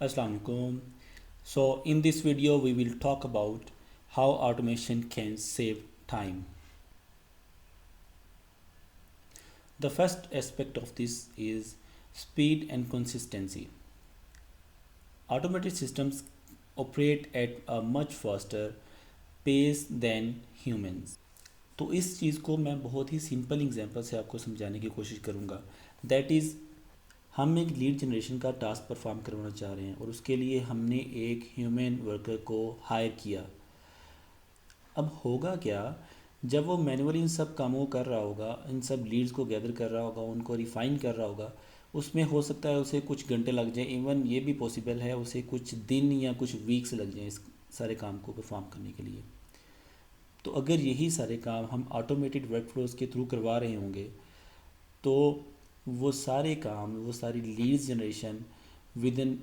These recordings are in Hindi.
Assalamu alaikum. So in this video we will talk about how automation can save time. The first aspect of this is speed and consistency. Automated systems operate at a much faster pace than humans. तो इस चीज़ को मैं बहुत ही सिंपल एग्जांपल से आपको समझाने की कोशिश करूँगा. दैट इज़ हम एक लीड जनरेशन का टास्क परफॉर्म करवाना चाह रहे हैं और उसके लिए हमने एक ह्यूमन वर्कर को हायर किया. अब होगा क्या, जब वो मैनुअली इन सब कामों को कर रहा होगा, इन सब लीड्स को गैदर कर रहा होगा, उनको रिफ़ाइन कर रहा होगा, उसमें हो सकता है उसे कुछ घंटे लग जाए. इवन ये भी पॉसिबल है उसे कुछ दिन या कुछ वीक्स लग जाएँ इस सारे काम को परफॉर्म करने के लिए. तो अगर यही सारे काम हम ऑटोमेटेड वर्कफ्लोज के थ्रू करवा रहे होंगे तो वो सारे काम, वो सारी leads generation within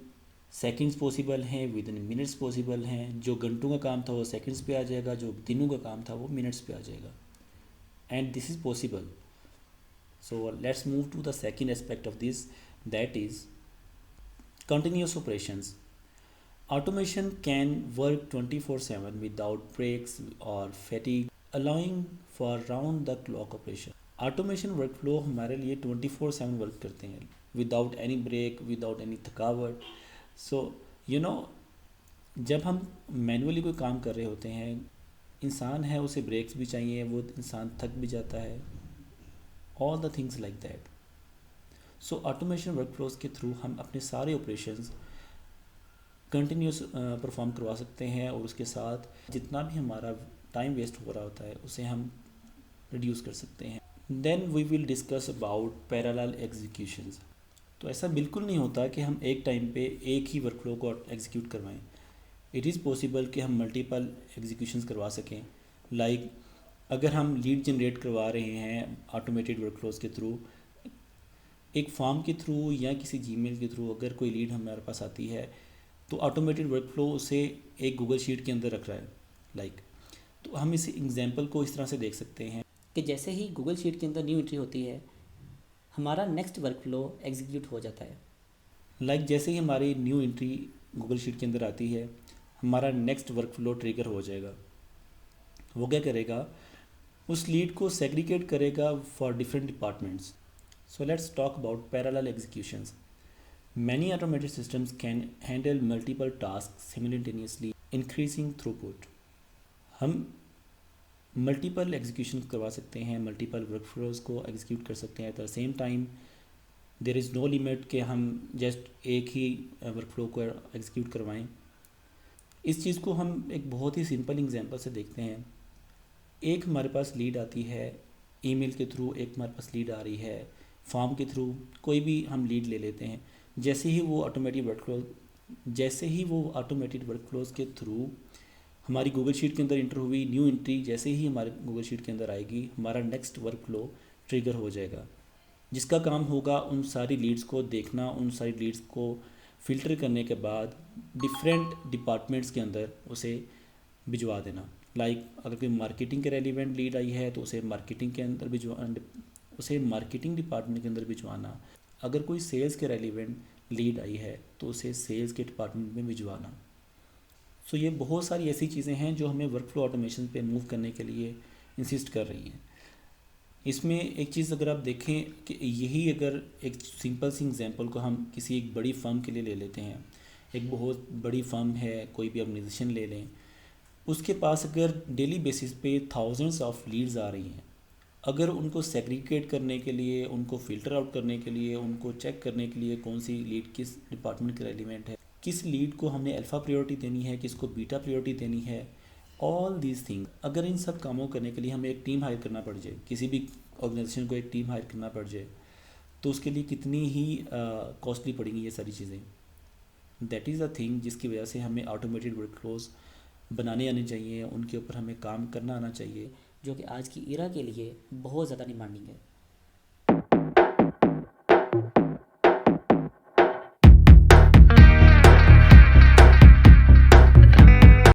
seconds possible हैं, विद इन मिनट्स पॉसिबल हैं. जो घंटों का काम था वो सेकेंड्स पे आ जाएगा, जो दिनों का काम था वो मिनट्स पे आ जाएगा. And this is possible. So let's move to the second aspect of this, that is continuous operations. Automation can work 24/7 without breaks or fatigue, allowing for round the clock operation. Automation workflow हमारे लिए 24/7 वर्क करते हैं without any break, without any थकावट. सो जब हम मैनुअली कोई काम कर रहे होते हैं, इंसान है उसे ब्रेक्स भी चाहिए, वो इंसान थक भी जाता है, all the things like that. So automation workflows के थ्रू हम अपने सारे ऑपरेशंस कंटिन्यूस परफॉर्म करवा सकते हैं और उसके साथ जितना भी हमारा टाइम वेस्ट हो रहा होता है उसे हम रिड्यूस कर सकते हैं. Then we will discuss about parallel executions. तो ऐसा बिल्कुल नहीं होता कि हम एक टाइम पे एक ही वर्कफ्लो को एग्जीक्यूट करवाएं. इट इज़ पॉसिबल कि हम मल्टीपल एग्जीक्यूशंस करवा सकें. लाइक अगर हम लीड जनरेट करवा रहे हैं ऑटोमेटेड वर्कफ्लोज के थ्रू, एक फॉर्म के थ्रू या किसी जीमेल के थ्रू अगर कोई लीड हमारे पास आती है तो ऑटोमेटेड वर्कफ्लो उसे एक गूगल शीट के अंदर रख रहा है. लाइक तो हम इस एग्जांपल को इस तरह से देख सकते हैं कि जैसे ही गूगल शीट के अंदर न्यू एंट्री होती है, हमारा नेक्स्ट वर्कफ्लो एग्जीक्यूट हो जाता है. जैसे ही हमारी न्यू एंट्री गूगल शीट के अंदर आती है, हमारा नेक्स्ट वर्कफ्लो ट्रिगर हो जाएगा. वो क्या करेगा, उस लीड को सेग्रीगेट करेगा for different departments. So let's talk about parallel executions. Many automated systems can handle multiple tasks simultaneously, increasing throughput. हम मल्टीपल एग्जीक्यूशन करवा सकते हैं, मल्टीपल वर्कफ्लोज को एग्जीक्यूट कर सकते हैं at the same time. There is no limit कि हम जस्ट एक ही वर्कफ्लो को एग्जीक्यूट करवाएं. इस चीज़ को हम एक बहुत ही सिंपल एग्जांपल से देखते हैं. एक हमारे पास लीड आती है ईमेल के थ्रू, एक हमारे पास लीड आ रही है फॉर्म के थ्रू. कोई भी हम लीड ले लेते हैं. जैसे ही वो ऑटोमेटेड वर्कफ्लोज के थ्रू हमारी गूगल शीट के अंदर इंटर हुई, न्यू एंट्री जैसे ही हमारे गूगल शीट के अंदर आएगी, हमारा नेक्स्ट वर्कफ्लो ट्रिगर हो जाएगा, जिसका काम होगा उन सारी लीड्स को देखना, उन सारी लीड्स को फ़िल्टर करने के बाद डिफरेंट डिपार्टमेंट्स के अंदर उसे भिजवा देना. लाइक अगर कोई मार्केटिंग के रेलिवेंट लीड आई है तो उसे मार्केटिंग के अंदर उसे मार्केटिंग डिपार्टमेंट के अंदर भिजवाना. अगर कोई सेल्स के रेलिवेंट लीड आई है तो उसे सेल्स के डिपार्टमेंट में भिजवाना. सो ये बहुत सारी ऐसी चीज़ें हैं जो हमें वर्कफ्लो ऑटोमेशन पे मूव करने के लिए इंसिस्ट कर रही हैं. इसमें एक चीज़ अगर आप देखें कि यही अगर एक सिंपल सी एग्जांपल को हम किसी एक बड़ी फर्म के लिए ले लेते हैं. एक बहुत बड़ी फर्म है, कोई भी ऑर्गेनाइजेशन ले लें, उसके पास अगर डेली बेसिस पे थाउजेंड्स ऑफ लीड्स आ रही हैं, अगर उनको सेग्रीगेट करने के लिए, उनको फ़िल्टर आउट करने के लिए, उनको चेक करने के लिए कौन सी लीड किस डिपार्टमेंट के रेलिवेंट है, किस लीड को हमने अल्फ़ा प्रायोरिटी देनी है, किसको बीटा प्रायोरिटी देनी है, ऑल दीज थिंग, अगर इन सब कामों करने के लिए हमें एक टीम हायर करना पड़ जाए, किसी भी ऑर्गेनाइजेशन को एक टीम हायर करना पड़ जाए, तो उसके लिए कितनी ही कॉस्टली पड़ेंगी ये सारी चीज़ें. दैट इज़ अ थिंग जिसकी वजह से हमें ऑटोमेटेड वर्कफ्लोज बनाने आने चाहिए, उनके ऊपर हमें काम करना आना चाहिए, जो कि आज की इरा के लिए बहुत ज़्यादा डिमांडिंग है.